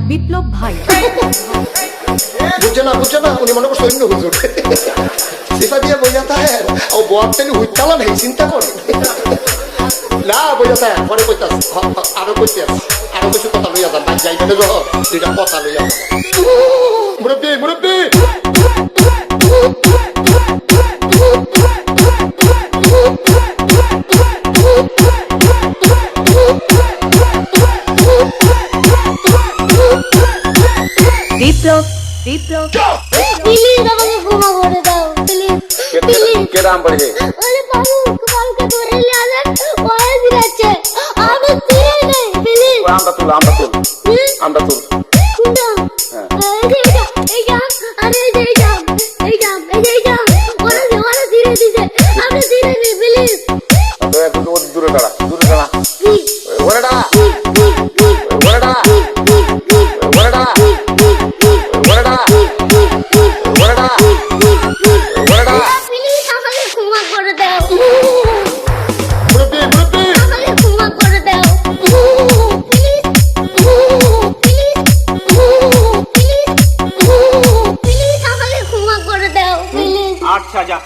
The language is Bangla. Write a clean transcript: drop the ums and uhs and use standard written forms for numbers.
বিপ্লব ভাই বুঝছে না উনি মনে করছে অন্য হুজুর সিফা দিয়ে বোঝাতে হয় ও বোয়ারতেন হুইতালা নেই চিন্তা করে না বোঝাতে হয় পরে কইতে আরো কইতে আরো কিছু কথা লইয়া যান ভাই যাইতে যখন দুইটা কথা লইয়া যান মুরব্বী বিপ্লব প্লিজ আমাকে ক্ষমা করে দাও প্লিজ কেরাম পড়ে ওরে বাবুকে ধরে নিয়ে আসেন ওরে দিচ্ছে আমি তীরে নেই প্লিজ আমরা তুল কোনটা এই জাম আরে এই জাম ওরে তীরে দিছে আমি তীরে নেই প্লিজ দূরে দাঁড়া ওরে দাঁড়া আচ্ছা যা